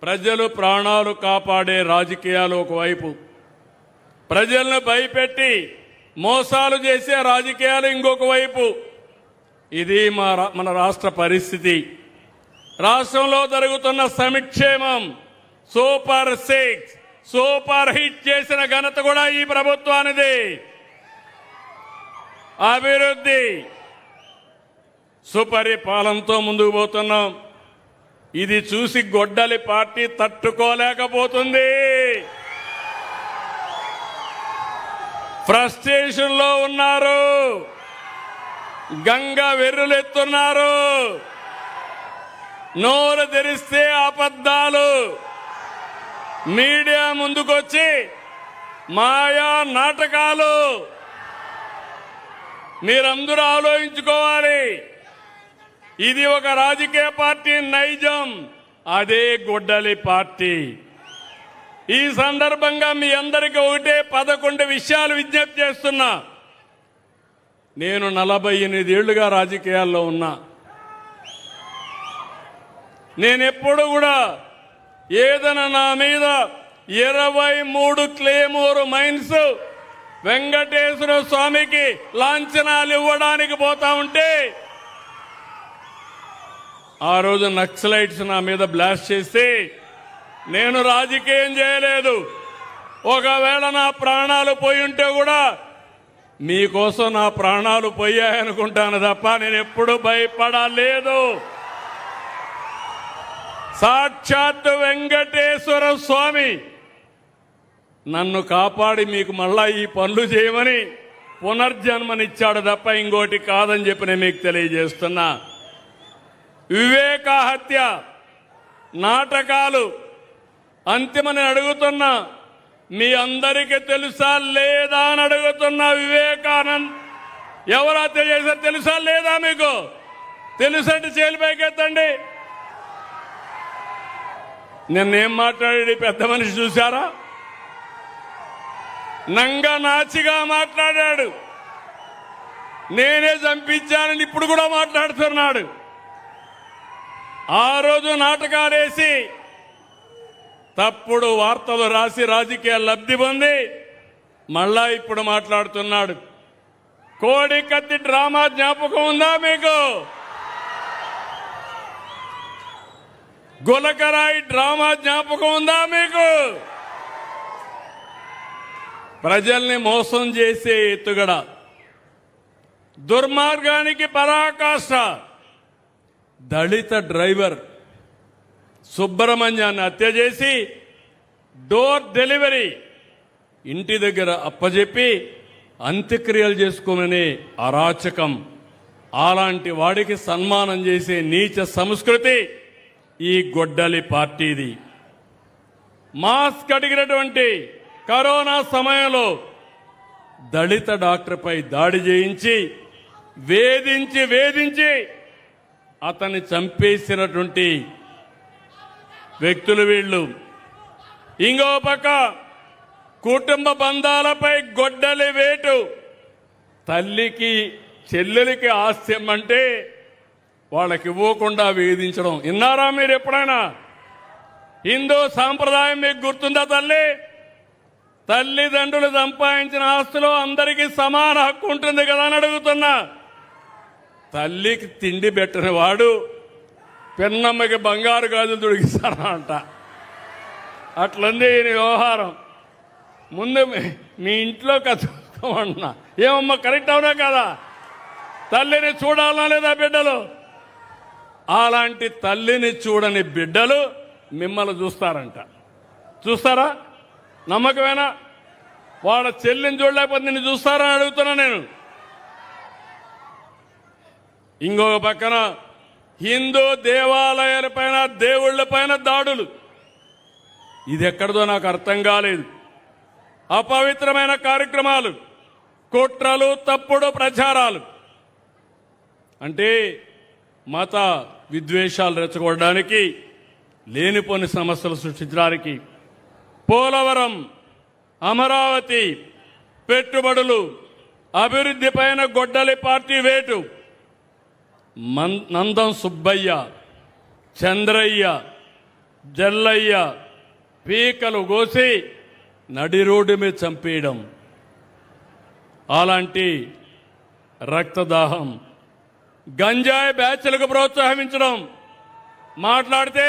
ప్రజలు ప్రాణాలు కాపాడే రాజకీయాలు ఒకవైపు, ప్రజలను భయపెట్టి మోసాలు చేసే రాజకీయాలు ఇంకొక వైపు. ఇది మన రాష్ట్ర పరిస్థితి. రాష్ట్రంలో జరుగుతున్న సంక్షేమం సూపర్ 6 సూపర్ హిట్ చేసిన ఘనత కూడా ఈ ప్రభుత్వానిది. అభివృద్ధి సుపరిపాలనతో ముందుకు పోతున్నాం. ఇది చూసి గొడ్డలి పార్టీ తట్టుకోలేకపోతుంది. ఫ్రస్ట్రేషన్ లో ఉన్నారు, గంగ వెర్రులెత్తున్నారు. నోరు తెరిస్తే అబద్ధాలు, మీడియా ముందుకొచ్చి మాయా నాటకాలు. మీరందరూ ఆలోచించుకోవాలి. ఇది ఒక రాజకీయ పార్టీ నైజం, అదే గొడ్డలి పార్టీ. ఈ సందర్భంగా మీ అందరికీ ఒకటే 11 విషయాలు విజ్ఞప్తి చేస్తున్నా. నేను 48 ఏళ్లుగా రాజకీయాల్లో ఉన్నా. నేనెప్పుడు కూడా ఏదైనా నా మీద 23 క్లేమోర్ మైన్స్ వెంకటేశ్వర స్వామికి లాంఛనాలు ఇవ్వడానికి పోతా ఉంటే ఆ రోజు నక్సలైట్స్ నా మీద బ్లాస్ట్ చేస్తే నేను రాజకీయం చేయలేదు. ఒకవేళ నా ప్రాణాలు పోయి ఉంటే కూడా మీకోసం నా ప్రాణాలు పోయాయనుకుంటాను తప్ప నేను ఎప్పుడు భయపడలేదు. సాక్షాత్ వెంకటేశ్వర స్వామి నన్ను కాపాడి మీకు మళ్ళా ఈ పనులు చేయమని పునర్జన్మనిచ్చాడు తప్ప ఇంకోటి కాదని చెప్పి నేను మీకు తెలియజేస్తున్నా. వివేక హత్య నాటకాలు అంతిమని అడుగుతున్నా. మీ అందరికీ తెలుసా లేదా అని అడుగుతున్నా. వివేకానంద్ ఎవరు హత్య చేశారు తెలుసా లేదా? మీకు తెలుసంటే చేలిపైకి ఎత్తండి. నిన్నేం మాట్లాడి పెద్ద మనిషి చూశారా? నంగ నాచిగా మాట్లాడాడు. నేనే చంపించానని ఇప్పుడు కూడా మాట్లాడుతున్నాడు. ఆ రోజు నాటకాలేసి తప్పుడు వార్తలు రాసి రాజకీయ లబ్ధి పొంది మళ్ళా ఇప్పుడు మాట్లాడుతున్నాడు. కోడి కత్తి డ్రామా జ్ఞాపకం ఉందా మీకు? గులకరాయి డ్రామా జ్ఞాపకం ఉందా మీకు? ప్రజల్ని మోసం చేసే ఎత్తుగడ, దుర్మార్గానికి పరాకాష్ట. దళిత డ్రైవర్ సుబ్రహ్మణ్యాన్ని హత్య చేసి డోర్ డెలివరీ ఇంటి దగ్గర అప్పజెప్పి అంత్యక్రియలు చేసుకోమనే అరాచకం. అలాంటి వాడికి సన్మానం చేసే నీచ సంస్కృతి ఈ గొడ్డలి పార్టీది. మాస్క్ అడిగినటువంటి కరోనా సమయంలో దళిత డాక్టర్పై దాడి చేయించి వేధించి అతన్ని చంపేసినటువంటి వ్యక్తులు వీళ్ళు. ఇంకో పక్క కుటుంబ బంధాలపై గొడ్డలి వేటు. తల్లికి చెల్లెలికి ఆస్త్యం అంటే వాళ్ళకి ఇవ్వకుండా వేధించడం. విన్నారా మీరు ఎప్పుడైనా? హిందూ సాంప్రదాయం మీకు గుర్తుందా? తల్లిదండ్రులు సంపాదించిన ఆస్తులో అందరికీ సమాన హక్కు ఉంటుంది కదా అని అడుగుతున్నా. తల్లికి తిండి పెట్టిన వాడు పెన్నమ్మకి బంగారు గాజులు తొడిగిస్తారా అంట. అట్లుంది ఈయన వ్యవహారం. ముందు మీ ఇంట్లో కట్టుకోమన్నా ఏమమ్మా, కరెక్ట్ అవునా కదా? తల్లిని చూడాలనా లేదా బిడ్డలు? అలాంటి తల్లిని చూడని బిడ్డలు మిమ్మల్ని చూస్తారంట. చూస్తారా? నమ్మకమేనా? వాళ్ళ చెల్లిని చూడలేకపోతే నిన్ను చూస్తారా అని అడుగుతున్నా నేను. ఇంకొక పక్కన హిందూ దేవాలయాలపైన దేవుళ్లపైన దాడులు. ఇది ఎక్కడిదో నాకు అర్థం కాలేదు. అపవిత్రమైన కార్యక్రమాలు, కుట్రలు, తప్పుడు ప్రచారాలు. అంటే మత విద్వేషాలు రెచ్చగొట్టడానికి, లేనిపోని సమస్యలు సృష్టించడానికి. పోలవరం, అమరావతి, పెట్టుబడులు, అభివృద్ధి పైన గొడ్డలి పార్టీ వేటు. నందం సుబ్బయ్య, చంద్రయ్య, జల్లయ్య పీకలు కోసి నడి రోడ్డు మీద చంపేయడం, అలాంటి రక్తదాహం, గంజాయి బ్యాచ్లకు ప్రోత్సహించడం, మాట్లాడితే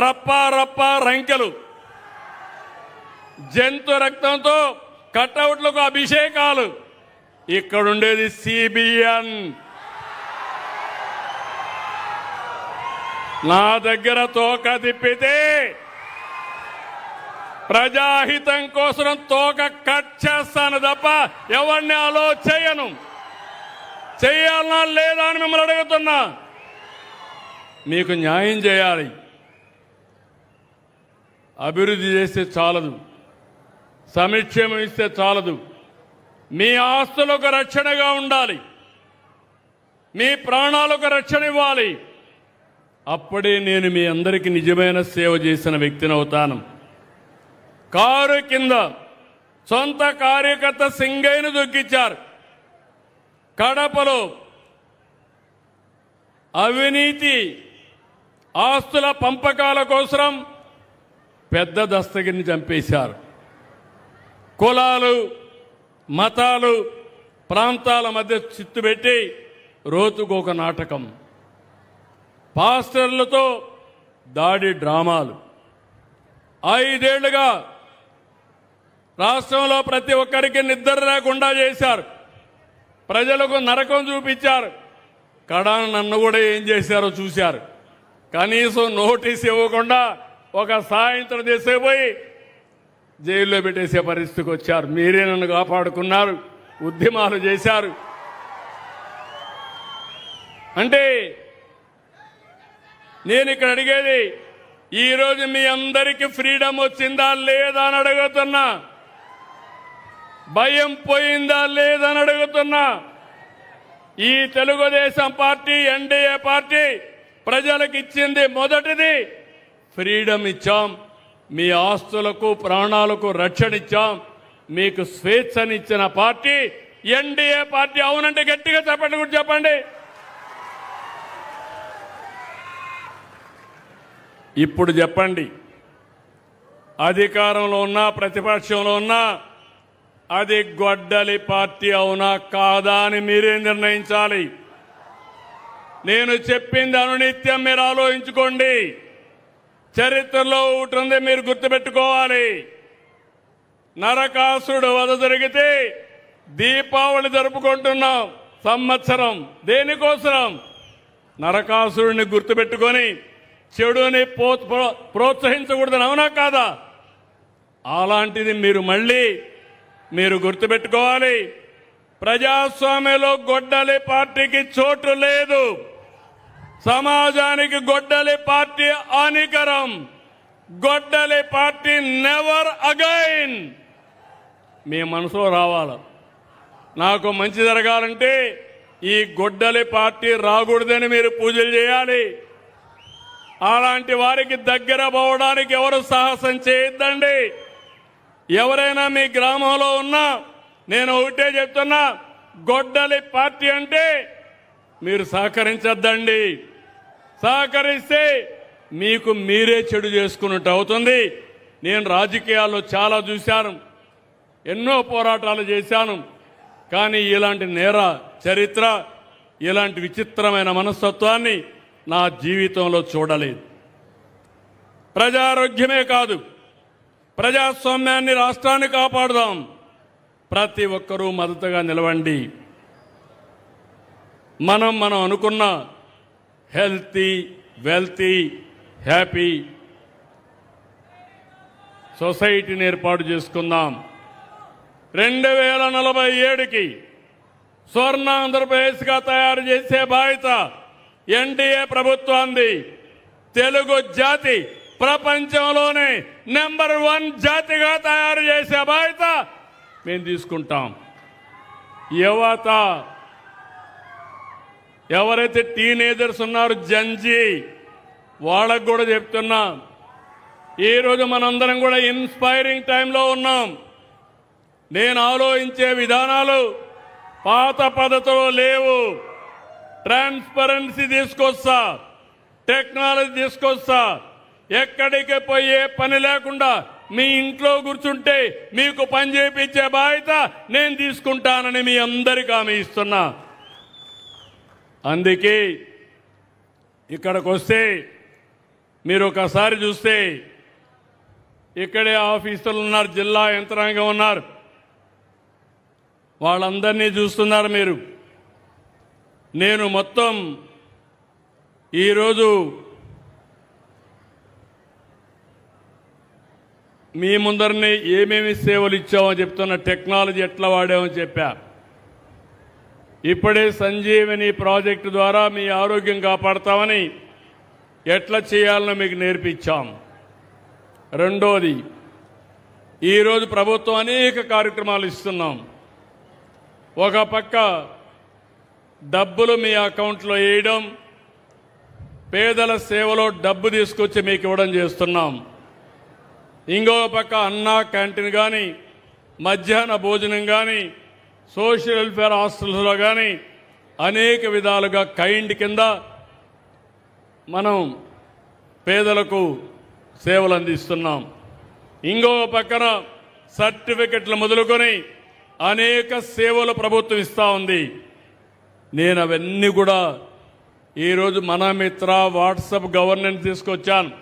రప్ప రప్ప రంకెలు, జంతు రక్తంతో కటౌట్లకు అభిషేకాలు. ఇక్కడుండేది సిబిఎన్. నా దగ్గర తోక తిప్పితే ప్రజాహితం కోసం తోక కట్ చేస్తాను తప్ప ఎవరిని అలో చేయను. చేయాలనా లేదా అని మిమ్మల్ని అడుగుతున్నా. మీకు న్యాయం చేయాలి. అభివృద్ధి చేస్తే చాలదు, సంక్షేమం ఇస్తే చాలదు. మీ ఆస్తులకు రక్షణగా ఉండాలి, మీ ప్రాణాలకు రక్షణ ఇవ్వాలి. అప్పుడే నేను మీ అందరికీ నిజమైన సేవ చేసిన వ్యక్తిని అవుతాను. కారు కింద సొంత కార్యకర్త సింగయ్యను దొక్కించారు. కడపలో అవినీతి ఆస్తుల పంపకాల కోసం పెద్ద దస్తగిరిని చంపేశారు. కులాలు, మతాలు, ప్రాంతాల మధ్య చిత్తు పెట్టి రోజుకొక నాటకం, పాస్టర్లతో దాడి డ్రామాలు. 5 ఏళ్లుగా రాష్ట్రంలో ప్రతి ఒక్కరికి నిద్ర లేకుండా చేశారు. ప్రజలకు నరకం చూపించారు. కడాన నన్ను కూడా ఏం చేశారో చూశారు. కనీసం నోటీస్ ఇవ్వకుండా ఒక సాయంత్రం తీసుకుపోయి జైల్లో పెట్టేసే పరిస్థితికి వచ్చారు. మీరే నన్ను కాపాడుకున్నారు, ఉద్యమాలు చేశారు. అంటే నేను ఇక్కడ అడిగేది, ఈరోజు మీ అందరికీ ఫ్రీడమ్ వచ్చిందా లేదా అని అడుగుతున్నా. భయం పోయిందా లేదా అని అడుగుతున్నా. ఈ తెలుగుదేశం పార్టీ, ఎన్డీఏ పార్టీ ప్రజలకు ఇచ్చింది మొదటిది ఫ్రీడమ్ ఇచ్చాం. మీ ఆస్తులకు, ప్రాణాలకు రక్షణ ఇచ్చాం. మీకు స్వేచ్ఛనిచ్చిన పార్టీ ఎన్డీఏ పార్టీ. అవునంటే గట్టిగా చెప్పండి, కూడా చెప్పండి. ఇప్పుడు చెప్పండి, అధికారంలో ఉన్నా ప్రతిపక్షంలో ఉన్నా అది గొడ్డలి పార్టీ అవునా కాదా అని మీరే నిర్ణయించాలి. నేను చెప్పింది అనునిత్యం మీరు ఆలోచించుకోండి. చరిత్రలో ఒకటి ఉంది, మీరు గుర్తుపెట్టుకోవాలి. నరకాసురుడు వధ జరిగితే దీపావళి జరుపుకుంటున్నాం సంవత్సరం. దేనికోసం? నరకాసురుడిని గుర్తుపెట్టుకొని చెడుని ప్రోత్సహించకూడదని, అవునా కాదా? అలాంటిది మీరు గుర్తుపెట్టుకోవాలి. ప్రజాస్వామ్యంలో గొడ్డలి పార్టీకి చోటు లేదు. సమాజానికి గొడ్డలి పార్టీ హానికరం. గొడ్డలి పార్టీ నెవర్ అగైన్. మీ మనసులో రావాలి. నాకు మంచి జరగాలంటే ఈ గొడ్డలి పార్టీ రాకూడదని మీరు పూజలు చేయాలి. అలాంటి వారికి దగ్గర పోవడానికి ఎవరు సాహసం చేయొద్దండి. ఎవరైనా మీ గ్రామంలో ఉన్నా నేను ఒకటే చెప్తున్నా, గొడ్డలి పార్టీ అంటే మీరు సహకరించద్దండి. సహకరిస్తే మీకు మీరే చెడు చేసుకున్నట్టు అవుతుంది. నేను రాజకీయాల్లో చాలా చూశాను, ఎన్నో పోరాటాలు చేశాను. కానీ ఇలాంటి నేర చరిత్ర, ఇలాంటి విచిత్రమైన మనస్తత్వాన్ని నా జీవితంలో చూడలేదు. ప్రజారోగ్యమే కాదు, ప్రజాస్వామ్యాన్ని, రాష్ట్రాన్ని కాపాడుదాం. ప్రతి ఒక్కరూ మద్దతుగా నిలవండి. మనం అనుకున్న హెల్తీ, వెల్తీ, హ్యాపీ సొసైటీని ఏర్పాటు చేసుకుందాం. 2047కి స్వర్ణ ఆంధ్రప్రదేశ్గా తయారు చేసే బాధ్యత ఎన్డీఏ ప్రభుత్వాన్ని. తెలుగు జాతి ప్రపంచంలోనే నెంబర్ 1 జాతిగా తయారు చేసే బాధ్యత మేము తీసుకుంటాం. యువత ఎవరైతే టీనేజర్స్ ఉన్నారో, జంజీ, వాళ్ళకు కూడా చెప్తున్నా, ఈరోజు మనందరం కూడా ఇన్స్పైరింగ్ టైంలో ఉన్నాం. నేను ఆలోచించే విధానాలు పాత పద్ధతిలో లేవు. ట్రాన్స్పరెన్సీ తీసుకొస్తా, టెక్నాలజీ తీసుకొస్తా, ఎక్కడికి పోయే పని లేకుండా మీ ఇంట్లో కూర్చుంటే మీకు పని చేయించే బాధ్యత నేను తీసుకుంటానని మీ అందరికీ హామీ ఇస్తున్నా. అందుకే ఇక్కడికి వస్తే మీరు ఒకసారి చూస్తే ఇక్కడే ఆఫీసర్లు ఉన్నారు, జిల్లా యంత్రాంగం ఉన్నారు, వాళ్ళందరినీ చూస్తున్నారు మీరు. నేను మొత్తం ఈరోజు మీ ముందరనే ఏమేమి సేవలు ఇచ్చామో చెప్తున్న, టెక్నాలజీ ఎట్లా వాడామో చెప్పా. ఇప్పుడే సంజీవని ప్రాజెక్టు ద్వారా మీ ఆరోగ్యం కాపాడతామని ఎట్లా చేయాలని మీకు నేర్పించాం. రెండోది, ఈరోజు ప్రభుత్వం అనేక కార్యక్రమాలు ఇస్తున్నాం. ఒక పక్క డబ్బులు మీ అకౌంట్లో వేయడం, పేదల సేవలో డబ్బు తీసుకొచ్చి మీకు ఇవ్వడం చేస్తున్నాం. ఇంకో పక్క అన్నా క్యాంటీన్ కానీ, మధ్యాహ్న భోజనం కానీ, సోషల్ వెల్ఫేర్ హాస్టల్స్లో కానీ అనేక విధాలుగా కైండ్ కింద మనం పేదలకు సేవలు అందిస్తున్నాం. ఇంకో పక్కన సర్టిఫికెట్లు మొదలుకొని అనేక సేవలు ప్రభుత్వం ఇస్తూ ఉంది. నేను అవన్నీ కూడా ఈరోజు మన మిత్ర వాట్సాప్ గవర్నెన్స్ తీసుకొచ్చాను.